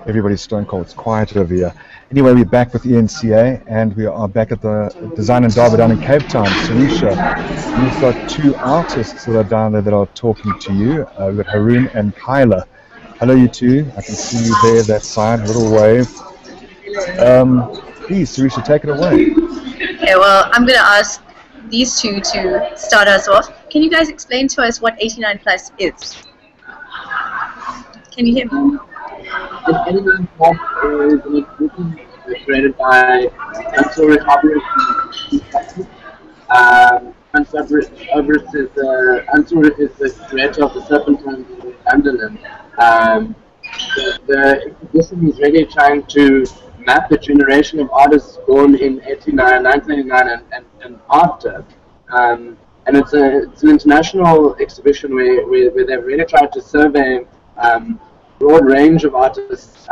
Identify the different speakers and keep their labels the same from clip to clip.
Speaker 1: Everybody's stone cold. It's quiet over here. Anyway, we're back with eNCA, and we are back at the Design Indaba down in Cape Town. Sarisha, we've got two artists that are down there that are talking to you. We've got Haroon and Kyla. Hello, you two. I can see you there, that side, little wave. Please, Sarisha, take it away.
Speaker 2: Okay, well, I'm going to ask these two to start us off. Can you guys explain to us what 89 Plus is? Can you hear me?
Speaker 3: 89 Plus is an exhibition created by Ansoric Oberst. Ansoric is the creator of the Serpentine in London. The exhibition is really trying to map the generation of artists born in 1989 and after. And it's an international exhibition where they've really tried to survey broad range of artists,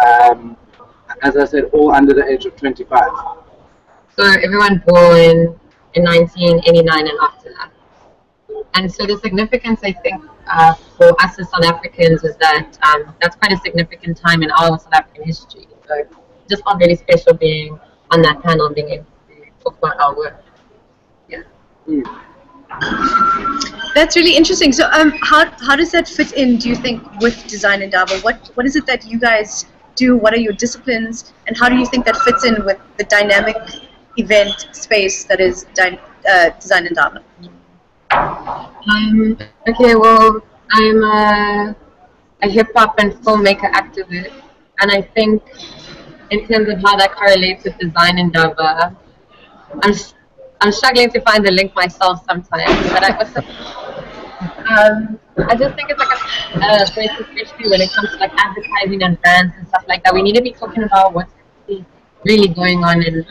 Speaker 3: as I said, all under the age of 25.
Speaker 4: So everyone born in 1989 and after that. And so the significance, I think, for us as South Africans is that that's quite a significant time in our South African history. So just felt really special being on that panel, being able to talk about our work. Yeah.
Speaker 2: That's really interesting. So how does that fit in, do you think, with Design Indaba? What is it that you guys do? What are your disciplines? And how do you think that fits in with the dynamic event space that is Design Indaba?
Speaker 4: Okay, well, I'm a hip-hop and filmmaker activist. And I think in terms of how that correlates with Design Indaba, I'm struggling to find the link myself sometimes, but I just think it's like a place, especially when it comes to like advertising and brands and stuff like that. We need to be talking about what's really going on in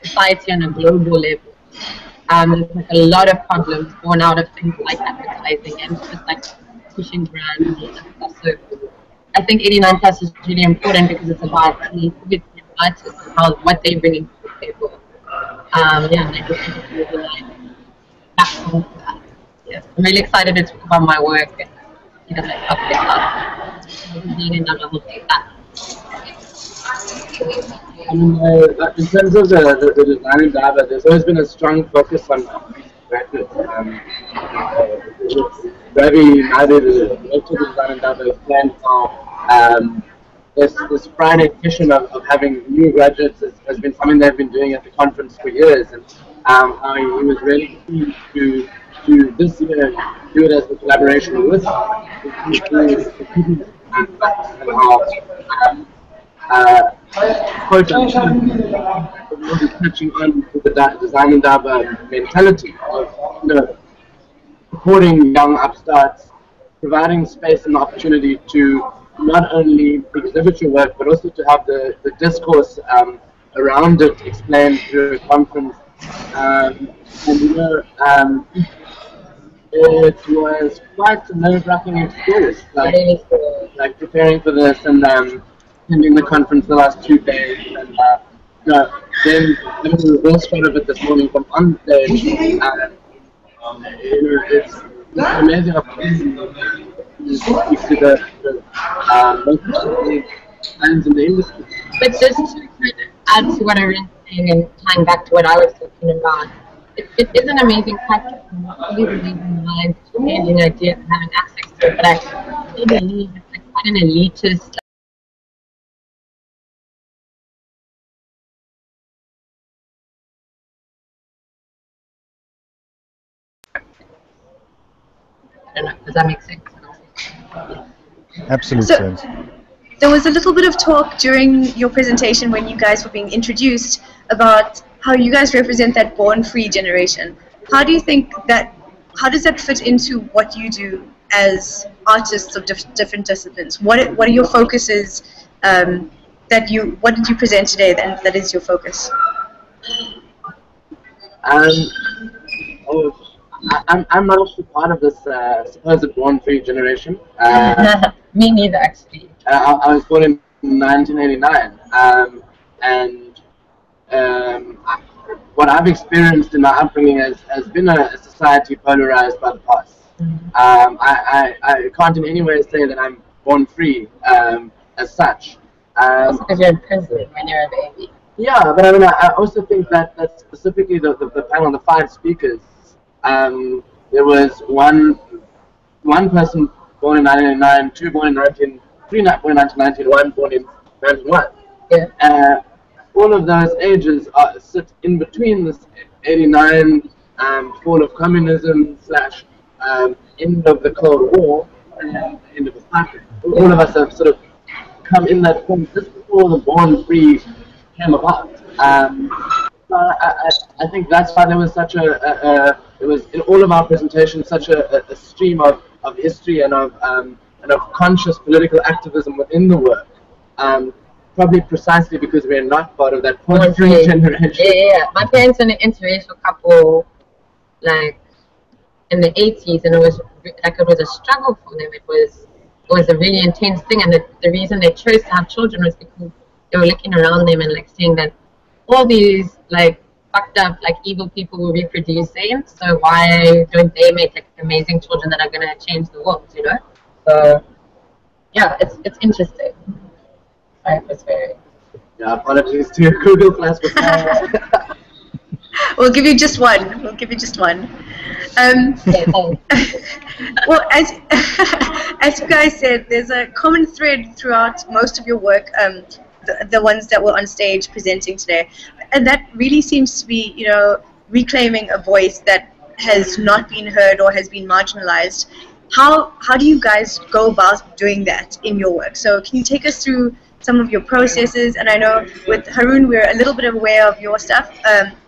Speaker 4: society on a global level. There's like a lot of problems born out of things like advertising and just like pushing brands and all that stuff. So I think 89 Plus is really important because it's about creativity and artists and what they bring to the table. Yeah, I just think it's really like platform for that. Yeah, I'm really excited to talk about my work and like update that. And I'm gonna take that.
Speaker 3: I mean, in terms of the Design Indaba, there's always been a strong focus on graduates. Ravi Nadu, the director of Design Indaba, explained how this Friday session of having new graduates has been something they've been doing at the conference for years, and how he was really keen to this year do it as a collaboration with people and how quote touching on the Design Indaba mentality of supporting young upstarts, providing space and the opportunity to not only exhibit your work, but also to have the discourse around it explained through a conference. And it was quite a nerve-wracking experience, like preparing for this and attending the conference the last 2 days, and then having a reverse shot of it this morning from on stage. It's an amazing opportunity to speak to the local hands in the industry.
Speaker 4: But just to kind of add to what I was saying and tying back to what I was talking about, it is an amazing practice and really amazing life, amazing idea of having access to it, but I really believe it's like quite an elitist. I don't know, does that make sense?
Speaker 1: Absolute sense.
Speaker 2: There was a little bit of talk during your presentation when you guys were being introduced about how you guys represent that born-free generation. How do you think that, how does that fit into what you do as artists of different disciplines? What are your focuses what did you present today that is your focus?
Speaker 3: I'm not actually part of this supposed born-free generation.
Speaker 4: Me neither, actually.
Speaker 3: I was born in 1989, and what I've experienced in my upbringing has been a society polarized by the past. I can't in any way say that I'm born free. as such.
Speaker 4: Also because you're in prison when you're a baby.
Speaker 3: Yeah, but I mean, I also think that specifically the panel, the 5 speakers, there was one person born in 1999, 2 born in 3 born in 1990, 1 born in 1991.
Speaker 4: Yeah.
Speaker 3: All of those ages sit in between this 89 fall of communism / end of the Cold War and end of apartheid. All of us have sort of come in that form just before the Born Free came about. So I think that's why there was such it was in all of our presentations such a stream of history and of conscious political activism within the work. Probably precisely because we're not part of that Born Free generation.
Speaker 4: Yeah. My parents are an interracial couple, like in the 80s, and it was a struggle for them. It was a really intense thing, and the reason they chose to have children was because they were looking around them and like saying that all these like fucked up like evil people were reproducing, so why don't they make like amazing children that are gonna change the world, you know? So yeah, it's interesting. It's very...
Speaker 3: Yeah, apologies to Google Class.
Speaker 2: We'll give you just one. We'll give you just one. Well, as you guys said, there's a common thread throughout most of your work, the ones that were on stage presenting today, and that really seems to be, you know, reclaiming a voice that has not been heard or has been marginalized. How do you guys go about doing that in your work? So can you take us through some of your processes? And I know with Haroon, we're a little bit aware of your stuff.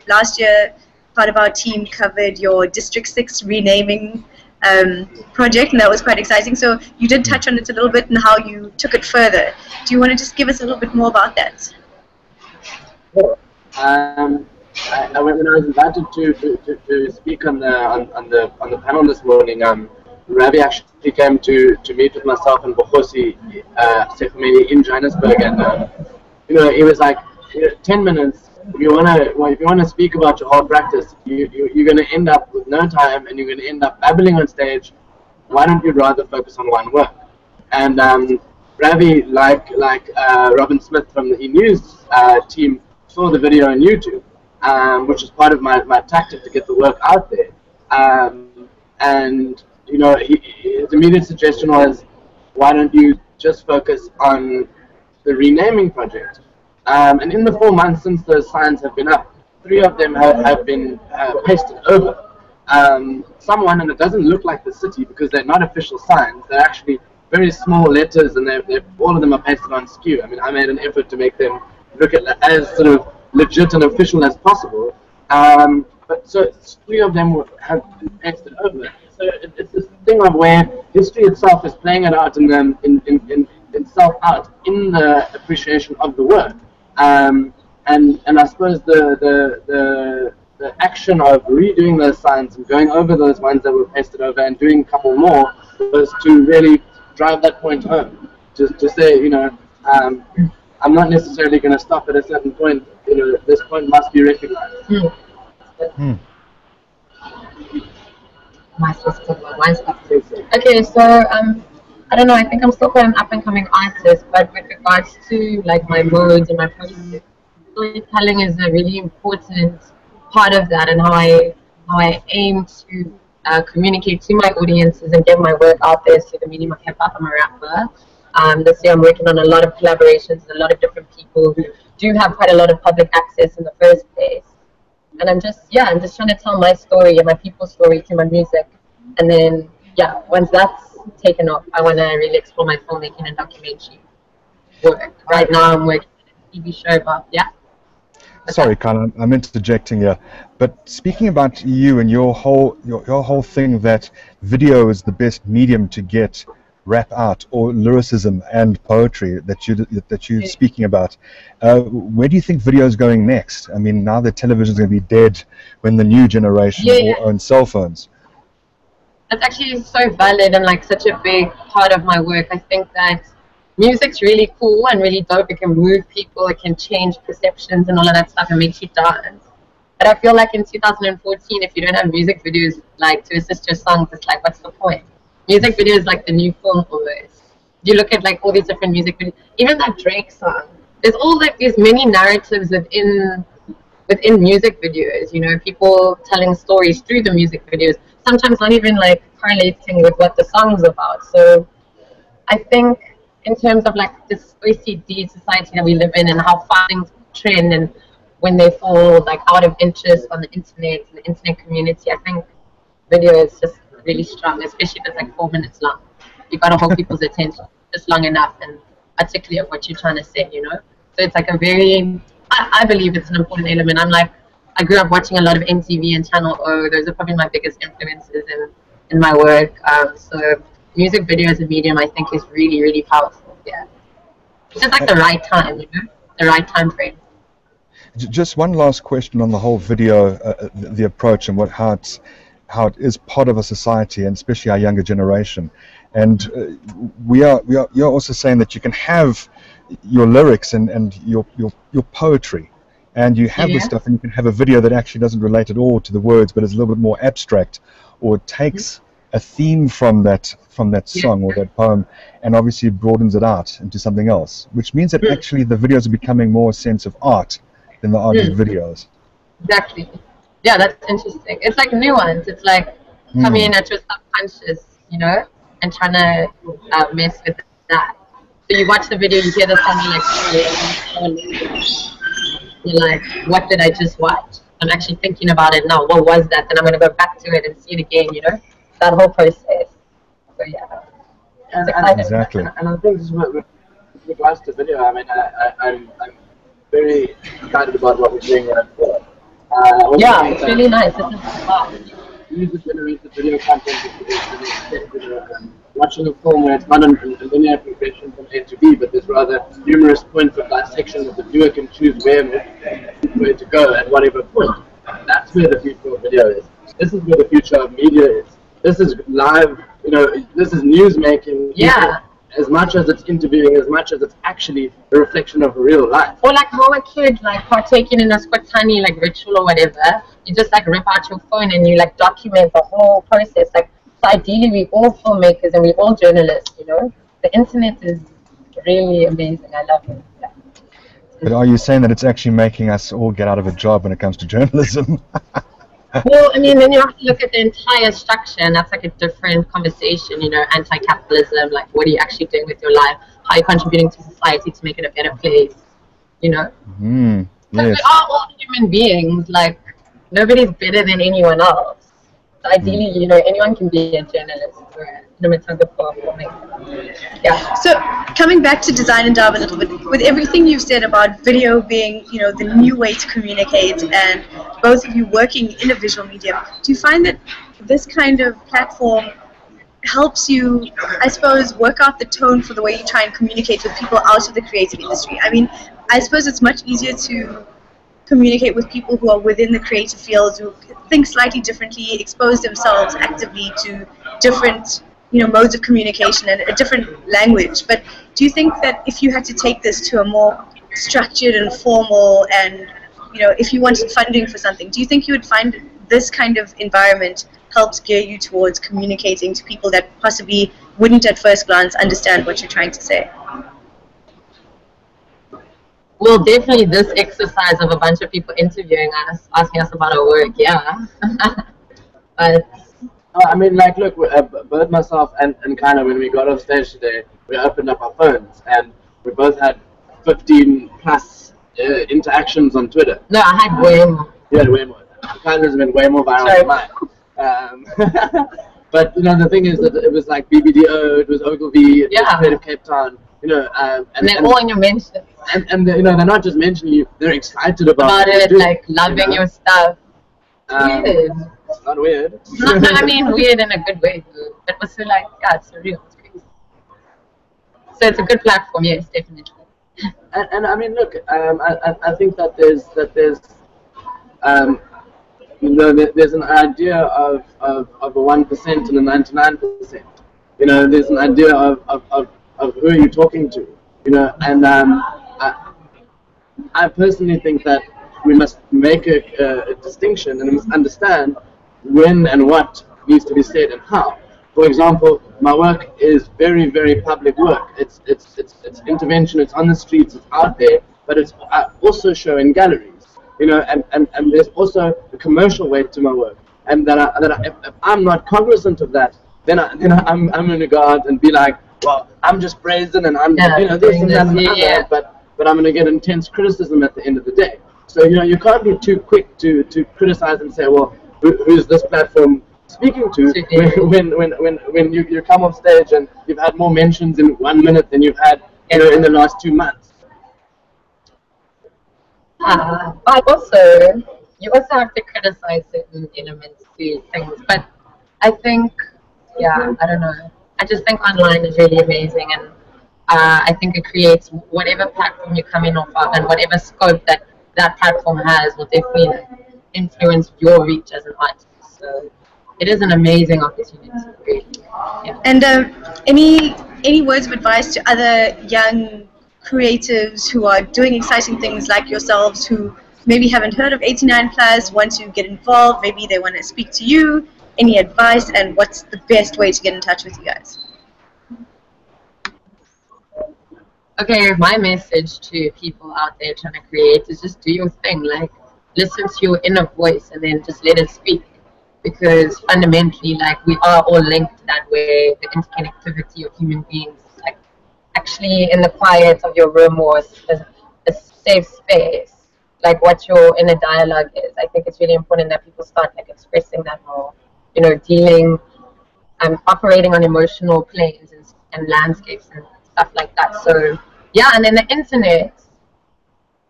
Speaker 2: Last year, part of our team covered your District 6 renaming project, and that was quite exciting. So you did touch on it a little bit and how you took it further. Do you want to just give us a little bit more about that?
Speaker 3: Sure. When I was invited to speak on the panel this morning, Ravi actually came to meet with myself and Bokhosi Sekhumeni in Johannesburg, and you know, he was like, 10 minutes. If you wanna speak about your whole practice, you're gonna end up with no time, and you're gonna end up babbling on stage. Why don't you rather focus on one work? And Ravi, like Robin Smith from the eNews team, saw the video on YouTube, which is part of my tactic to get the work out there. And you know, his immediate suggestion was, why don't you just focus on the renaming project? And in the 4 months since those signs have been up, 3 of them have been pasted over. Someone, and it doesn't look like the city because they're not official signs, they're actually very small letters, and all of them are pasted on skew. I mean, I made an effort to make them look at as sort of legit and official as possible. But so 3 of them have been pasted over. So it's this thing of where history itself is playing it out in itself out in the appreciation of the work. And I suppose the action of redoing those signs and going over those ones that were pasted over and doing a couple more was to really drive that point home. To say, you know, I'm not necessarily going to stop at a certain point. You know, this point must be recognized.
Speaker 4: Okay, so I don't know, I think I'm still quite an up-and-coming artist, but with regards to like my modes and my process, storytelling is a really important part of that, and how I aim to communicate to my audiences and get my work out there through the medium of hip-hop. I'm a rapper. This year I'm working on a lot of collaborations with a lot of different people who do have quite a lot of public access in the first place. And I'm just trying to tell my story and my people's story through my music. And then, yeah, once that's taken off, I want to really explore my filmmaking and documentary work. Right now I'm working on a TV show about,
Speaker 1: Sorry, Khan, I'm interjecting here. But speaking about you and your whole thing that video is the best medium to get rap out, or lyricism and poetry that you're speaking about, where do you think video is going next? I mean, now that television is going to be dead when the new generation all own cell phones.
Speaker 4: That's actually so valid and like such a big part of my work. I think that music's really cool and really dope. It can move people, it can change perceptions and all of that stuff and make you dance. But I feel like in 2014, if you don't have music videos like to assist your songs, it's like, what's the point? Music video is like the new film almost. You look at like all these different music videos, even that Drake song. There's all like these many narratives within music videos. You know, people telling stories through the music videos. Sometimes not even like correlating with what the song's about. So I think in terms of like this OCD society that we live in and how far things trend and when they fall like out of interest on the internet and the internet community, I think video is just really strong, especially if it's like 4 minutes long. You gotta hold people's attention just long enough and articulate what you're trying to say, you know? So it's like a very, I believe it's an important element. I grew up watching a lot of MTV and Channel O. Those are probably my biggest influences in my work. So music video as a medium, I think, is really, really powerful. Yeah. It's just like the right time, you know? The right time frame.
Speaker 1: Just one last question on the whole video, the approach and how it is part of a society, and especially our younger generation. And you're also saying that you can have your lyrics and your poetry, and you have this stuff, and you can have a video that actually doesn't relate at all to the words, but is a little bit more abstract, or it takes a theme from that song or that poem, and obviously broadens it out into something else, which means that actually the videos are becoming more a sense of art than the art of videos.
Speaker 4: Exactly. Yeah, that's interesting. It's like nuance. It's like coming in at your subconscious, you know, and trying to mess with that. So you watch the video, you hear the song, you're like, what did I just watch? I'm actually thinking about it now. What was that? Then I'm going to go back to it and see it again, you know, that whole process. So yeah.
Speaker 1: Exactly.
Speaker 3: And I think this is with regards to video, I mean, I'm very excited about what we're doing going forward.
Speaker 4: Yeah, it's really nice. It's
Speaker 3: user-generated video content is the next step. Watching a film where it's not a linear progression from A to B, but there's rather numerous points of dissection that the viewer can choose where to go at whatever point. That's where the future of video is. This is where the future of media is. This is live, you know, this is news making.
Speaker 4: Yeah.
Speaker 3: As much as it's interviewing, as much as it's actually a reflection of real life.
Speaker 4: Or like how a kid like partaking in a squatani like ritual or whatever, you just like rip out your phone and you like document the whole process. Like, so ideally we all filmmakers and we all journalists, you know. The internet is really amazing. I love it. Yeah.
Speaker 1: But are you saying that it's actually making us all get out of a job when it comes to journalism?
Speaker 4: Well, I mean, then you have to look at the entire structure, and that's like a different conversation, you know, anti-capitalism, like what are you actually doing with your life? How are you contributing to society to make it a better place, you know?
Speaker 1: Yes.
Speaker 4: We are all human beings, like nobody's better than anyone else. So ideally, you know, anyone can be a journalist or a cinematographer or filmmaker. Yeah.
Speaker 2: So coming back to Design Indaba a little bit, with everything you've said about video being, you know, the new way to communicate, and both of you working in a visual medium, do you find that this kind of platform helps you, I suppose, work out the tone for the way you try and communicate with people out of the creative industry? I mean, I suppose it's much easier to communicate with people who are within the creative fields, who think slightly differently, expose themselves actively to different, you know, modes of communication and a different language. But do you think that if you had to take this to a more structured and formal, and, you know, if you wanted funding for something, do you think you would find this kind of environment helps gear you towards communicating to people that possibly wouldn't at first glance understand what you're trying to say?
Speaker 4: Well, definitely this exercise of a bunch of people interviewing us, asking us about our work, yeah. But
Speaker 3: I mean, like, look, both myself and kind of when we got off stage today, we opened up our phones and we both had 15 plus interactions on Twitter.
Speaker 4: no, I had way more.
Speaker 3: You had way more. Kind has been way more viral than mine. But, you know, the thing is that it was like BBDO, it was Ogilvy, it was Creative Cape Town, you know.
Speaker 4: And they're all in your mentions.
Speaker 3: And you know, they're not just mentioning you, they're excited about
Speaker 4: it, like loving your stuff. Weird.
Speaker 3: It's not weird.
Speaker 4: No, I mean weird in a good way, dude. But it was so like, yeah, it's surreal, it's crazy. So it's a good platform, yes, definitely.
Speaker 3: And I mean, look, I think that there's you know, there's an idea of a 1% and a 99%. You know, there's an idea of who are you talking to. You know, and I personally think that we must make a distinction and we must understand when and what needs to be said and how. for example, my work is very, very public work. It's intervention. It's on the streets. It's out there. But it's also show in galleries. And there's also a commercial weight to my work. And if I'm not cognizant of that, then I'm going to go out and be like, well, I'm just brazen and I'm this and that and other, but I'm going to get intense criticism at the end of the day. So you can't be too quick to criticize and say, well, who's this platform speaking to? When you come off stage and you've had more mentions in 1 minute than you've had in the last 2 months.
Speaker 4: But also, you also have to criticize certain elements to things. But I think, I don't know. I just think online is really amazing, and I think it creates whatever platform you come in off of, and whatever scope that platform has will definitely influence your reach as an artist. So it is an amazing opportunity. Really. Yeah.
Speaker 2: And any words of advice to other young creatives who are doing exciting things like yourselves, who maybe haven't heard of 89 Plus, want to get involved, maybe they want to speak to you? Any advice, and what's the best way to get in touch with you guys?
Speaker 4: Okay, my message to people out there trying to create is just do your thing. Like, listen to your inner voice and then just let it speak. Because fundamentally, like, we are all linked that way, the interconnectivity of human beings. Like, actually, in the quiet of your room or a safe space, like what your inner dialogue is. I think it's really important that people start like expressing that more. Dealing, operating on emotional planes and landscapes and stuff like that. So, and then the internet,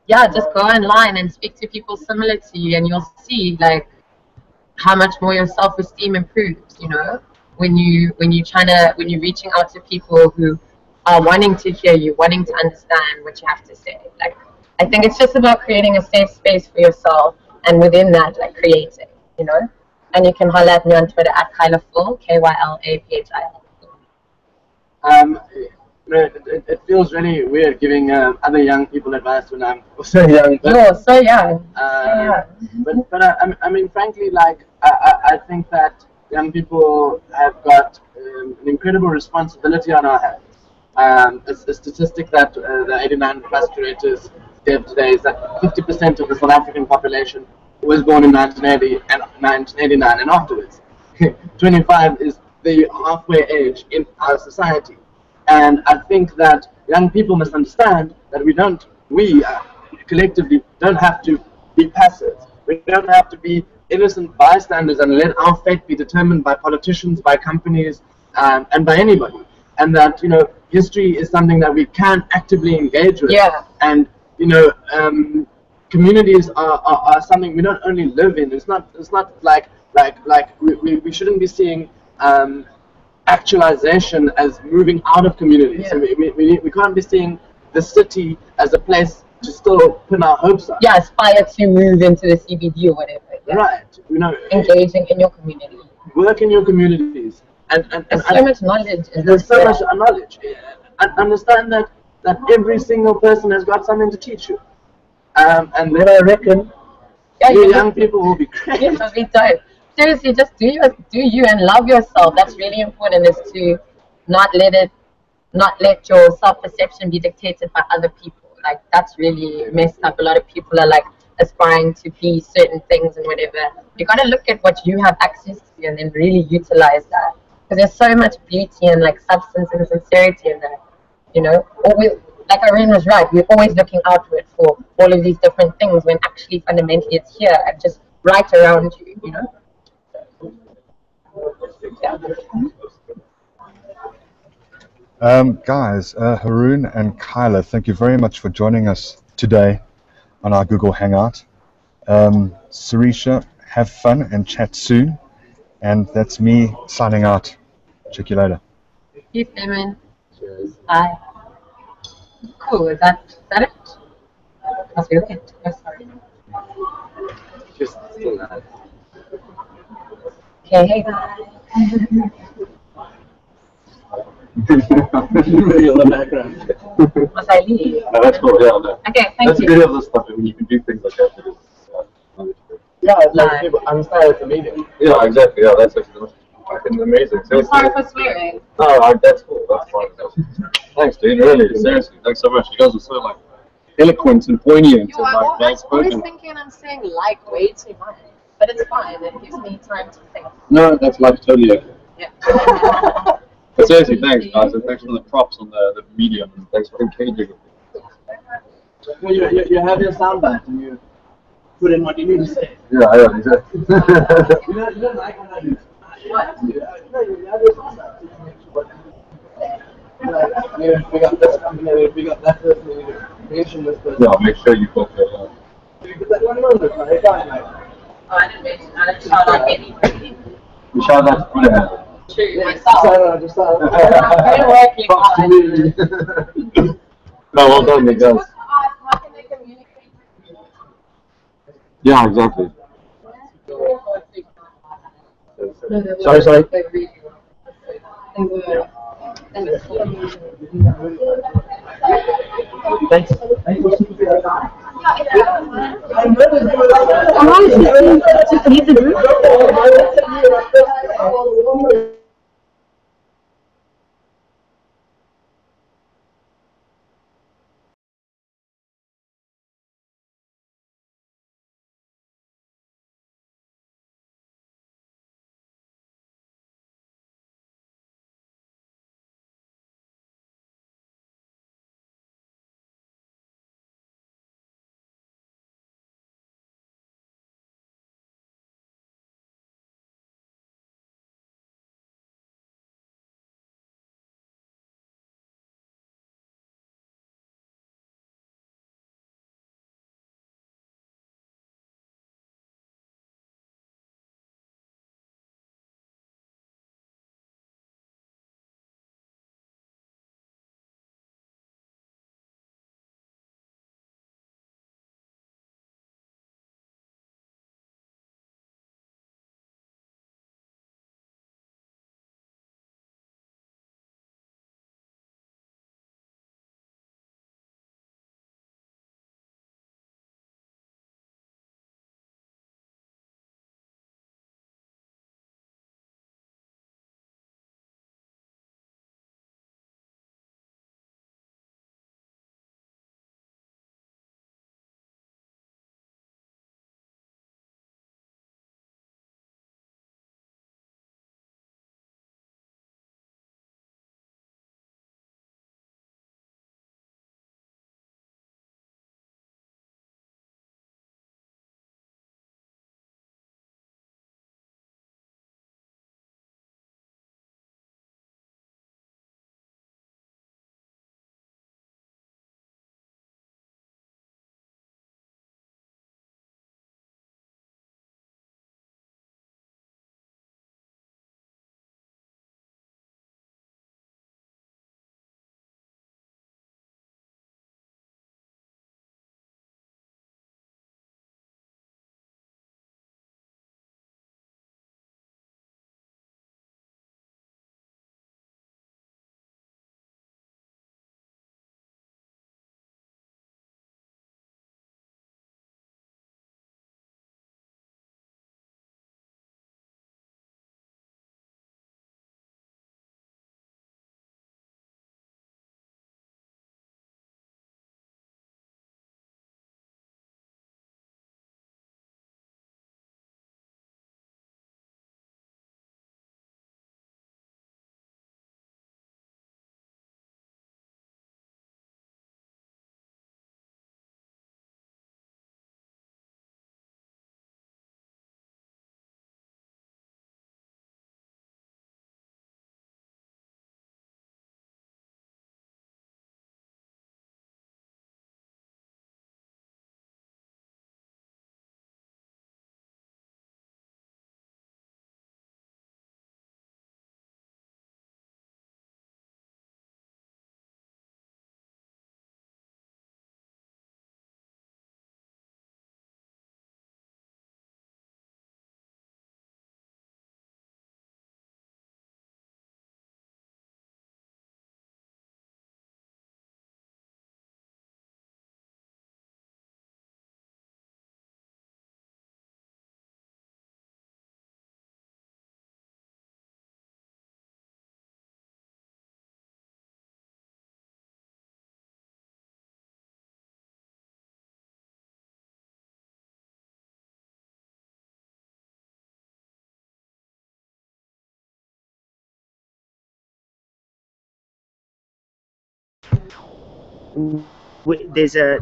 Speaker 4: just go online and speak to people similar to you, and you'll see like how much more your self-esteem improves. When you're reaching out to people who are wanting to hear you, wanting to understand what you have to say. Like, I think it's just about creating a safe space for yourself, and within that, like creating. And you can holler at me on Twitter at KylaPhil, KYLAPHIL.
Speaker 3: It feels really weird giving other young people advice when I'm so young.
Speaker 4: So young.
Speaker 3: But I mean, frankly, like I think that young people have got an incredible responsibility on our hands. A statistic that the 89 Plus curators gave today is that 50% of the South African population was born in 1980 and 1989 and afterwards. 25 is the halfway age in our society. And I think that young people must understand that we collectively don't have to be passive. We don't have to be innocent bystanders and let our fate be determined by politicians, by companies, and by anybody. And that, history is something that we can actively engage with. And, communities are something we don't only live in. It's not like we shouldn't be seeing actualization as moving out of communities. So we can't be seeing the city as a place to still pin our hopes up.
Speaker 4: Aspire to move into the CBD or whatever.
Speaker 3: Right.
Speaker 4: Engaging in your community.
Speaker 3: Work in your communities. And
Speaker 4: there's so much knowledge.
Speaker 3: There's so much knowledge. And understand that every single person has got something to teach you. And then I reckon you young people will be great.
Speaker 4: It'll be dope. Seriously, just do you and love yourself. That's really important, is to not let your self-perception be dictated by other people. Like, that's really messed up. A lot of people are like aspiring to be certain things and whatever. You gotta look at what you have access to and then really utilize that. Because there's so much beauty and like substance and sincerity in that. Like Irene was right, we're always looking outward for all of these different things when actually fundamentally it's here and just right around you,
Speaker 1: Guys, Haroon and Kyla, thank you very much for joining us today on our Google Hangout. Sarisha, have fun and chat soon. And that's me signing out. Check you later.
Speaker 4: Peace, Damon.
Speaker 3: Cheers.
Speaker 4: Bye. Cool, is that it? Must be okay. Oh, sorry.
Speaker 3: Just still that.
Speaker 4: Okay, hey guys.
Speaker 3: Really in the background.
Speaker 4: Must I leave?
Speaker 5: No, that's cool, yeah. No.
Speaker 4: Okay, thank you.
Speaker 5: That's the beauty of this stuff, when you can do things like that.
Speaker 3: Yeah, it's like people understand it's a meeting.
Speaker 5: Yeah, exactly, yeah, that's actually the most fucking amazing.
Speaker 4: I'm sorry for swearing.
Speaker 5: No, that's cool. That's fine. Thanks, dude. Really, seriously. Thanks so much. You guys are so like eloquent and poignant and like well
Speaker 4: I'm always
Speaker 5: spoken.
Speaker 4: thinking I'm saying like way too much, but it's fine. It gives me time to think.
Speaker 5: No, that's like totally okay.
Speaker 4: Yeah.
Speaker 5: But seriously, thanks guys, and thanks for the props on the medium, and thanks for engaging with me.
Speaker 3: You have your soundbite and you put in what you need to say.
Speaker 5: Yeah, exactly.
Speaker 3: You know, like when I do. What? You have your soundbite. We got this company, we got that person, we mentioned this person.
Speaker 5: Yeah, I'll make sure you book it.
Speaker 3: You put that one on this, right?
Speaker 4: I didn't shout out anybody.
Speaker 5: You shout out to Buddha.
Speaker 4: To myself.
Speaker 3: Just
Speaker 4: You're working hard.
Speaker 5: No, well done, you guys.
Speaker 4: How can they communicate?
Speaker 5: Yeah, exactly.
Speaker 3: Sorry. Thanks.
Speaker 2: Just leave the group.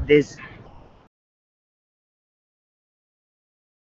Speaker 6: there's